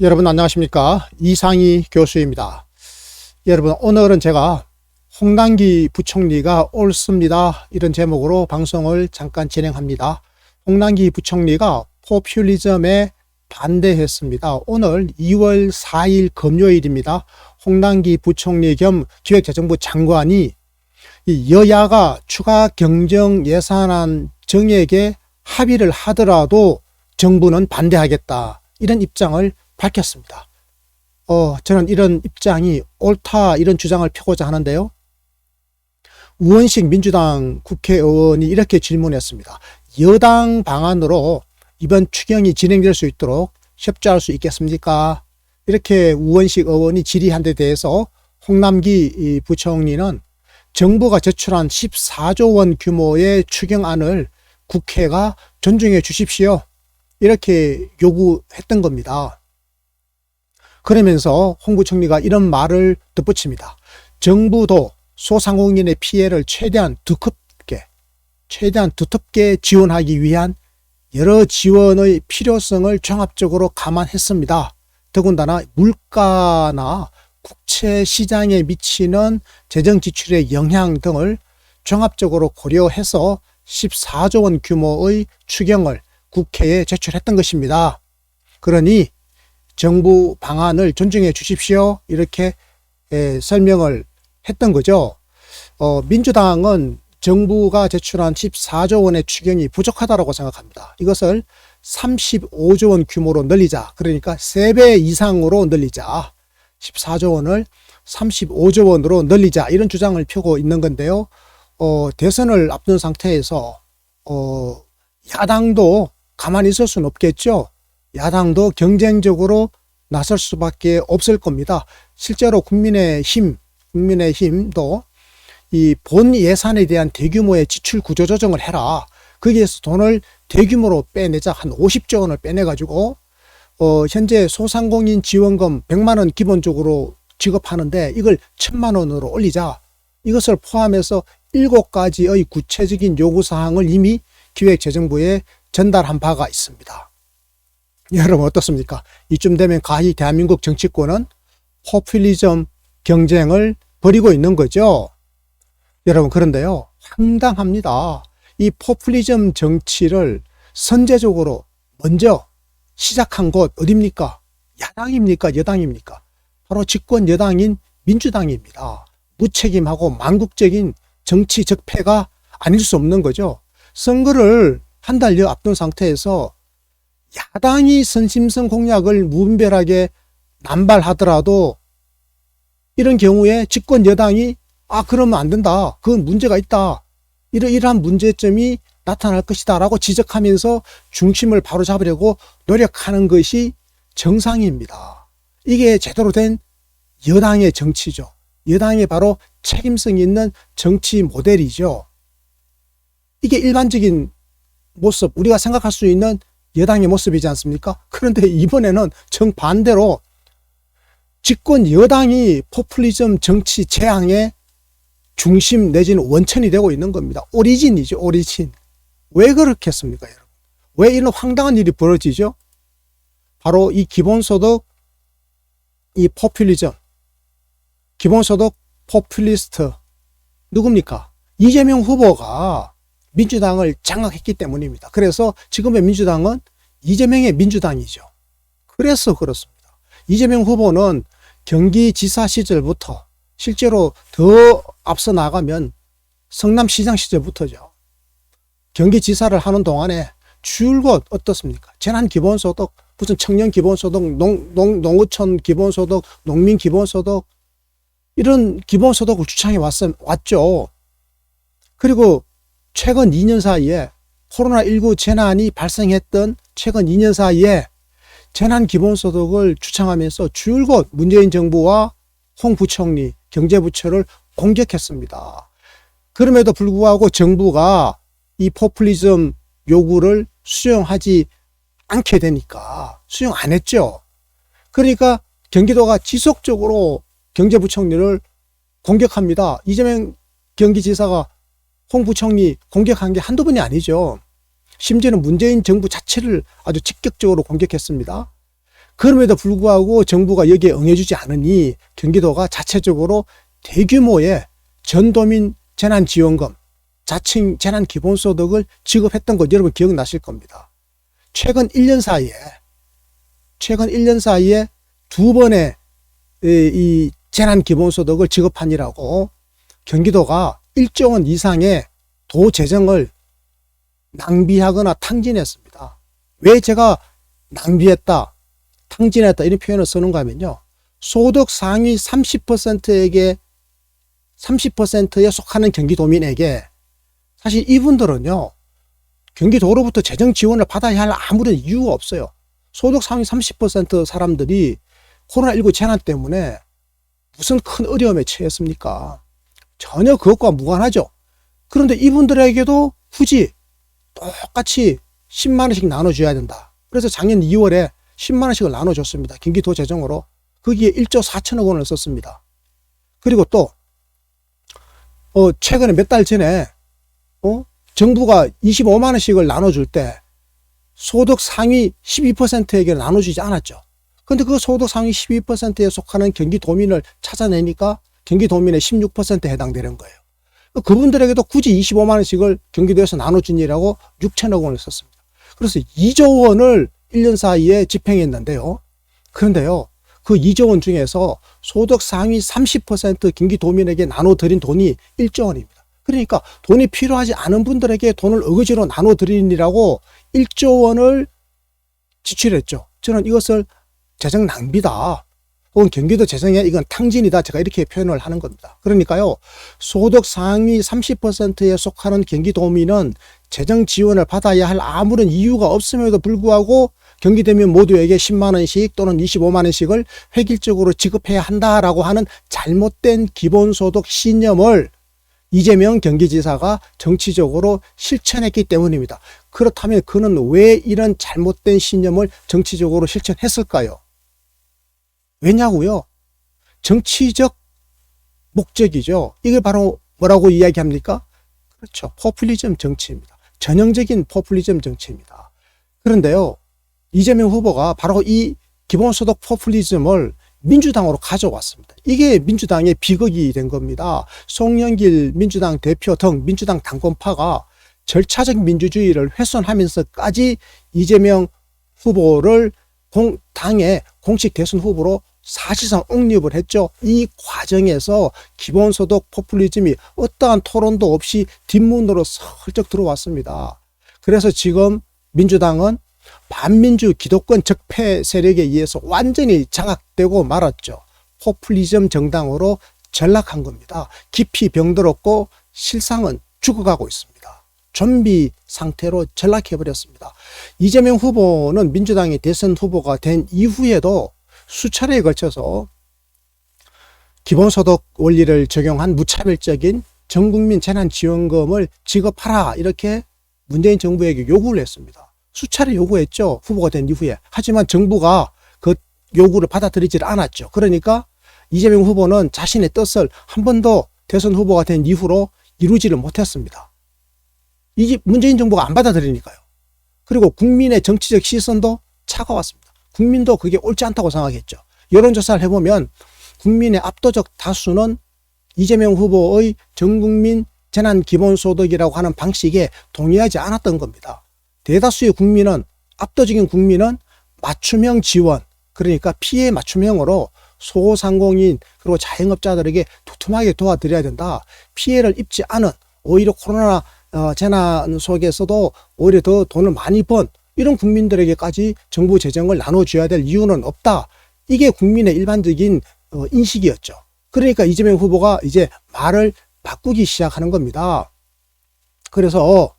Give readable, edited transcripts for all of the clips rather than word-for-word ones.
여러분 안녕하십니까? 이상희 교수입니다. 여러분 오늘은 제가 홍남기 부총리가 옳습니다 이런 제목으로 방송을 잠깐 진행합니다. 홍남기 부총리가 포퓰리즘에 반대했습니다. 오늘 2월 4일 금요일입니다. 홍남기 부총리 겸 기획재정부 장관이 이 여야가 추가 경정 예산안 정액에 합의를 하더라도 정부는 반대하겠다 이런 입장을 밝혔습니다. 저는 이런 입장이 옳다 이런 주장을 펴고자 하는데요. 우원식 민주당 국회의원이 이렇게 질문했습니다. 여당 방안으로 이번 추경이 진행될 수 있도록 협조할 수 있겠습니까? 이렇게 우원식 의원이 질의한 데 대해서 홍남기 부총리는 정부가 제출한 14조 원 규모의 추경안을 국회가 존중해 주십시오. 이렇게 요구했던 겁니다. 그러면서 홍 부총리가 이런 말을 덧붙입니다. 정부도 소상공인의 피해를 최대한 두텁게 지원하기 위한 여러 지원의 필요성을 종합적으로 감안했습니다. 더군다나 물가나 국채 시장에 미치는 재정 지출의 영향 등을 종합적으로 고려해서 14조 원 규모의 추경을 국회에 제출했던 것입니다. 그러니 정부 방안을 존중해 주십시오. 이렇게 설명을 했던 거죠. 민주당은 정부가 제출한 14조 원의 추경이 부족하다고 생각합니다. 이것을 35조 원 규모로 늘리자. 그러니까 3배 이상으로 늘리자. 14조 원을 35조 원으로 늘리자. 이런 주장을 펴고 있는 건데요. 대선을 앞둔 상태에서 야당도 가만히 있을 수는 없겠죠. 야당도 경쟁적으로 나설 수밖에 없을 겁니다. 실제로 국민의힘도 이 본 예산에 대한 대규모의 지출 구조 조정을 해라. 거기에서 돈을 대규모로 빼내자. 한 50조 원을 빼내가지고 현재 소상공인 지원금 100만 원 기본적으로 지급하는데 이걸 1000만 원으로 올리자. 이것을 포함해서 7가지의 구체적인 요구사항을 이미 기획재정부에 전달한 바가 있습니다. 여러분 어떻습니까? 이쯤 되면 가히 대한민국 정치권은 포퓰리즘 경쟁을 벌이고 있는 거죠. 여러분 그런데요, 황당합니다. 이 포퓰리즘 정치를 선제적으로 먼저 시작한 곳 어디입니까? 야당입니까? 여당입니까? 바로 집권 여당인 민주당입니다. 무책임하고 망국적인 정치 적폐가 아닐 수 없는 거죠. 선거를 한 달여 앞둔 상태에서 야당이 선심성 공약을 무분별하게 남발하더라도 이런 경우에 집권 여당이 그러면 안 된다. 그건 문제가 있다. 이러한 문제점이 나타날 것이다 라고 지적하면서 중심을 바로잡으려고 노력하는 것이 정상입니다. 이게 제대로 된 여당의 정치죠. 여당의 바로 책임성 있는 정치 모델이죠. 이게 일반적인 모습, 우리가 생각할 수 있는 여당의 모습이지 않습니까? 그런데 이번에는 정반대로 집권 여당이 포퓰리즘 정치 재앙의 중심 내지는 원천이 되고 있는 겁니다. 오리진이죠, 오리진. 왜 그렇겠습니까, 여러분? 왜 이런 황당한 일이 벌어지죠? 바로 이 기본소득, 이 포퓰리즘, 기본소득 포퓰리스트, 누굽니까? 이재명 후보가 민주당을 장악했기 때문입니다. 그래서 지금의 민주당은 이재명의 민주당이죠. 그래서 그렇습니다. 이재명 후보는 경기지사 시절부터 실제로 더 앞서 나가면 성남시장 시절부터죠. 경기지사를 하는 동안에 줄곧 어떻습니까? 재난기본소득, 무슨 청년기본소득, 농어촌 기본소득, 농민기본소득 이런 기본소득을 주창해 왔죠. 그리고 최근 2년 사이에 코로나19 재난이 발생했던 최근 2년 사이에 재난기본소득을 주창하면서 줄곧 문재인 정부와 홍 부총리 경제부처를 공격했습니다. 그럼에도 불구하고 정부가 이 포퓰리즘 요구를 수용하지 않게 되니까 수용 안 했죠. 그러니까 경기도가 지속적으로 경제부총리를 공격합니다. 이재명 경기지사가 홍 부총리 공격한 게 한두 번이 아니죠. 심지어는 문재인 정부 자체를 아주 직격적으로 공격했습니다. 그럼에도 불구하고 정부가 여기에 응해주지 않으니 경기도가 자체적으로 대규모의 전도민 재난지원금, 자칭 재난기본소득을 지급했던 것 여러분 기억나실 겁니다. 최근 1년 사이에 두 번의 이 재난기본소득을 지급하니라고 경기도가 1조 원 이상의 도 재정을 낭비하거나 탕진했습니다. 왜 제가 낭비했다, 탕진했다 이런 표현을 쓰는가 하면요. 소득 상위 30%에 속하는 경기도민에게 사실 이분들은요. 경기도로부터 재정 지원을 받아야 할 아무런 이유가 없어요. 소득 상위 30% 사람들이 코로나19 재난 때문에 무슨 큰 어려움에 처했습니까? 전혀 그것과 무관하죠. 그런데 이분들에게도 굳이 똑같이 10만 원씩 나눠줘야 된다. 그래서 작년 2월에 10만 원씩을 나눠줬습니다. 경기도 재정으로. 거기에 1조 4천억 원을 썼습니다. 그리고 또 최근에 몇 달 전에 정부가 25만 원씩을 나눠줄 때 소득 상위 12%에게 나눠주지 않았죠. 근데 그 소득 상위 12%에 속하는 경기도민을 찾아내니까 경기도민의 16%에 해당되는 거예요. 그분들에게도 굳이 25만 원씩을 경기도에서 나눠주니라고 6천억 원을 썼습니다. 그래서 2조 원을 1년 사이에 집행했는데요. 그런데요, 그 2조 원 중에서 소득 상위 30% 경기도민에게 나눠드린 돈이 1조 원입니다. 그러니까 돈이 필요하지 않은 분들에게 돈을 어거지로 나눠드리니라고 1조 원을 지출했죠. 저는 이것을 재정 낭비다, 혹은 경기도 재정에 이건 탕진이다, 제가 이렇게 표현을 하는 겁니다. 그러니까요, 소득 상위 30%에 속하는 경기도민은 재정 지원을 받아야 할 아무런 이유가 없음에도 불구하고 경기도민 모두에게 10만 원씩 또는 25만 원씩을 획일적으로 지급해야 한다라고 하는 잘못된 기본소득 신념을 이재명 경기지사가 정치적으로 실천했기 때문입니다. 그렇다면 그는 왜 이런 잘못된 신념을 정치적으로 실천했을까요? 왜냐고요? 정치적 목적이죠. 이게 바로 뭐라고 이야기합니까? 그렇죠. 포퓰리즘 정치입니다. 전형적인 포퓰리즘 정치입니다. 그런데요, 이재명 후보가 바로 이 기본소득 포퓰리즘을 민주당으로 가져왔습니다. 이게 민주당의 비극이 된 겁니다. 송영길 민주당 대표 등 민주당 당권파가 절차적 민주주의를 훼손하면서까지 이재명 후보를 당의 공식 대선 후보로 사실상 옹립을 했죠. 이 과정에서 기본소득 포퓰리즘이 어떠한 토론도 없이 뒷문으로 슬쩍 들어왔습니다. 그래서 지금 민주당은 반민주 기득권 적폐 세력에 의해서 완전히 장악되고 말았죠. 포퓰리즘 정당으로 전락한 겁니다. 깊이 병들었고 실상은 죽어가고 있습니다. 좀비 상태로 전락해버렸습니다. 이재명 후보는 민주당의 대선 후보가 된 이후에도 수차례에 걸쳐서 기본소득 원리를 적용한 무차별적인 전국민 재난지원금을 지급하라, 이렇게 문재인 정부에게 요구를 했습니다. 수차례 요구했죠. 후보가 된 이후에. 하지만 정부가 그 요구를 받아들이질 않았죠. 그러니까 이재명 후보는 자신의 뜻을 한 번도 대선 후보가 된 이후로 이루지를 못했습니다. 이게 문재인 정부가 안 받아들이니까요. 그리고 국민의 정치적 시선도 차가웠습니다. 국민도 그게 옳지 않다고 생각했죠. 여론조사를 해보면 국민의 압도적 다수는 이재명 후보의 전국민 재난기본소득이라고 하는 방식에 동의하지 않았던 겁니다. 대다수의 국민은, 압도적인 국민은 맞춤형 지원, 그러니까 피해 맞춤형으로 소상공인 그리고 자영업자들에게 두툼하게 도와드려야 된다. 피해를 입지 않은, 오히려 코로나 재난 속에서도 오히려 더 돈을 많이 번 이런 국민들에게까지 정부 재정을 나눠줘야 될 이유는 없다. 이게 국민의 일반적인 인식이었죠. 그러니까 이재명 후보가 이제 말을 바꾸기 시작하는 겁니다. 그래서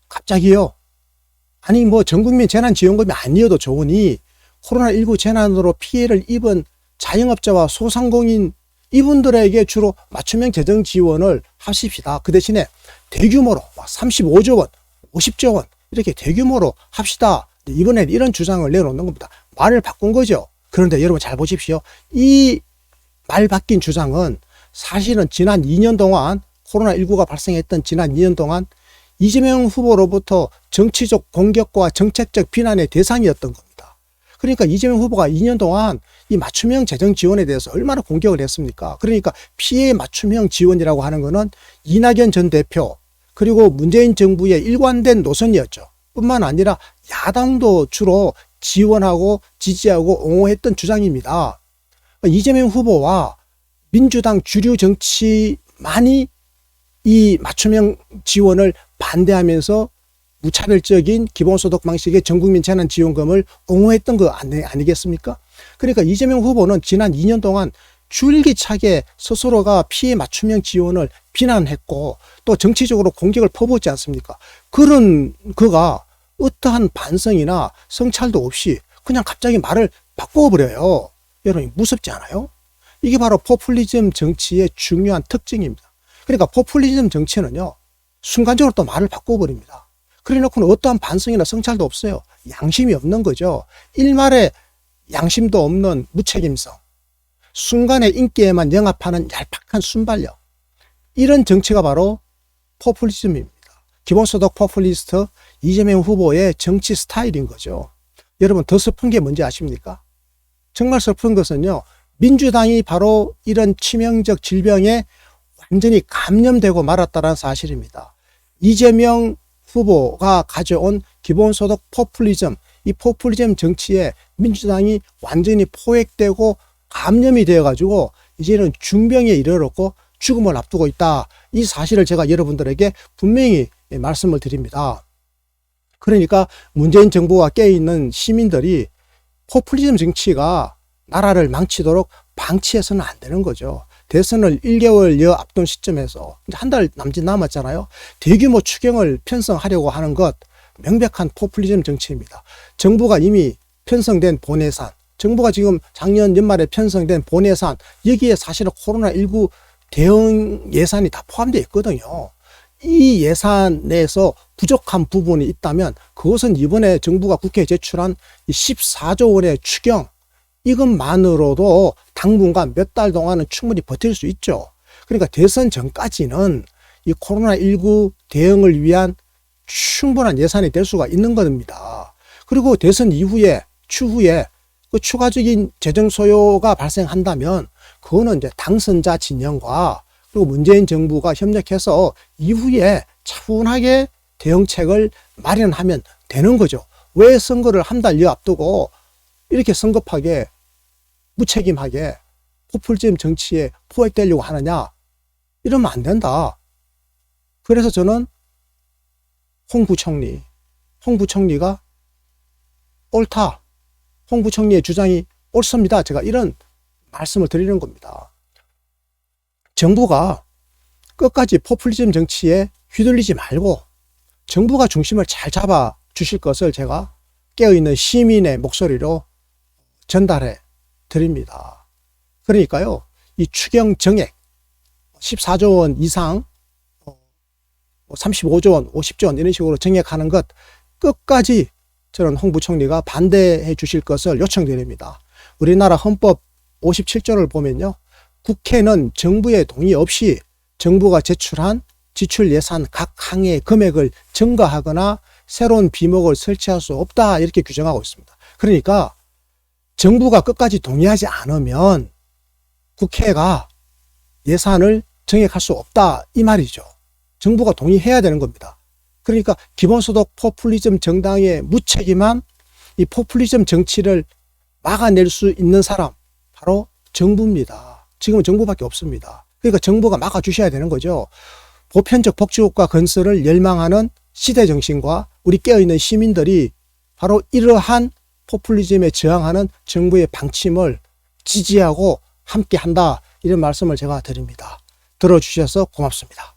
갑자기요, 아니 뭐 전국민 재난지원금이 아니어도 좋으니 코로나19 재난으로 피해를 입은 자영업자와 소상공인 이분들에게 주로 맞춤형 재정 지원을 하십시다. 그 대신에 대규모로 35조 원, 50조 원 이렇게 대규모로 합시다. 이번엔 이런 주장을 내놓는 겁니다. 말을 바꾼 거죠. 그런데 여러분 잘 보십시오. 이 말 바뀐 주장은 사실은 지난 2년 동안, 코로나19가 발생했던 지난 2년 동안 이재명 후보로부터 정치적 공격과 정책적 비난의 대상이었던 겁니다. 그러니까 이재명 후보가 2년 동안 이 맞춤형 재정 지원에 대해서 얼마나 공격을 했습니까? 그러니까 피해 맞춤형 지원이라고 하는 거는 이낙연 전 대표 그리고 문재인 정부의 일관된 노선이었죠. 뿐만 아니라 야당도 주로 지원하고 지지하고 옹호했던 주장입니다. 이재명 후보와 민주당 주류 정치만이 이 맞춤형 지원을 반대하면서 무차별적인 기본소득 방식의 전국민 재난지원금을 옹호했던 거 아니겠습니까? 그러니까 이재명 후보는 지난 2년 동안 줄기차게 스스로가 피해 맞춤형 지원을 비난했고 또 정치적으로 공격을 퍼붓지 않습니까? 그런 그가 어떠한 반성이나 성찰도 없이 그냥 갑자기 말을 바꿔버려요. 여러분 무섭지 않아요? 이게 바로 포퓰리즘 정치의 중요한 특징입니다. 그러니까 포퓰리즘 정치는요, 순간적으로 또 말을 바꿔버립니다. 그래 놓고는 어떠한 반성이나 성찰도 없어요. 양심이 없는 거죠. 일말의 양심도 없는 무책임성, 순간의 인기에만 영합하는 얄팍한 순발력, 이런 정치가 바로 포퓰리즘입니다. 기본소득 포퓰리스트 이재명 후보의 정치 스타일인 거죠. 여러분 더 슬픈 게 뭔지 아십니까? 정말 슬픈 것은요, 민주당이 바로 이런 치명적 질병에 완전히 감염되고 말았다는 사실입니다. 이재명 후보가 가져온 기본소득 포퓰리즘, 이 포퓰리즘 정치에 민주당이 완전히 포획되고 감염이 되어가지고 이제는 중병에 이르렀고 죽음을 앞두고 있다. 이 사실을 제가 여러분들에게 분명히 말씀을 드립니다. 그러니까 문재인 정부가 깨어있는 시민들이 포퓰리즘 정치가 나라를 망치도록 방치해서는 안 되는 거죠. 대선을 1개월여 앞둔 시점에서 한 달 남짓 남았잖아요. 대규모 추경을 편성하려고 하는 것, 명백한 포퓰리즘 정치입니다. 정부가 이미 편성된 본예산, 정부가 지금 작년 연말에 편성된 본예산, 여기에 사실은 코로나19 대응 예산이 다 포함되어 있거든요. 이 예산 내에서 부족한 부분이 있다면 그것은 이번에 정부가 국회에 제출한 14조 원의 추경, 이것만으로도 당분간 몇 달 동안은 충분히 버틸 수 있죠. 그러니까 대선 전까지는 이 코로나19 대응을 위한 충분한 예산이 될 수가 있는 겁니다. 그리고 대선 이후에 추후에 그 추가적인 재정 소요가 발생한다면 그거는 이제 당선자 진영과 그리고 문재인 정부가 협력해서 이후에 차분하게 대응책을 마련하면 되는 거죠. 왜 선거를 한 달여 앞두고 이렇게 성급하게 무책임하게 포퓰리즘 정치에 포획되려고 하느냐, 이러면 안 된다. 그래서 저는 홍 부총리가 옳다, 홍 부총리의 주장이 옳습니다, 제가 이런 말씀을 드리는 겁니다. 정부가 끝까지 포퓰리즘 정치에 휘둘리지 말고 정부가 중심을 잘 잡아 주실 것을 제가 깨어있는 시민의 목소리로 전달해 드립니다. 그러니까요, 이 추경 정액 14조 원 이상 35조 원, 50조 원 이런 식으로 정액하는 것 끝까지 저는 홍 부총리가 반대해 주실 것을 요청드립니다. 우리나라 헌법 57조를 보면요, 국회는 정부의 동의 없이 정부가 제출한 지출 예산 각 항의 금액을 증가하거나 새로운 비목을 설치할 수 없다, 이렇게 규정하고 있습니다. 그러니까 정부가 끝까지 동의하지 않으면 국회가 예산을 정액할 수 없다, 이 말이죠. 정부가 동의해야 되는 겁니다. 그러니까 기본소득 포퓰리즘 정당의 무책임한 이 포퓰리즘 정치를 막아낼 수 있는 사람, 바로 정부입니다. 지금은 정부밖에 없습니다. 그러니까 정부가 막아주셔야 되는 거죠. 보편적 복지국가 건설을 열망하는 시대 정신과 우리 깨어있는 시민들이 바로 이러한 포퓰리즘에 저항하는 정부의 방침을 지지하고 함께한다, 이런 말씀을 제가 드립니다. 들어주셔서 고맙습니다.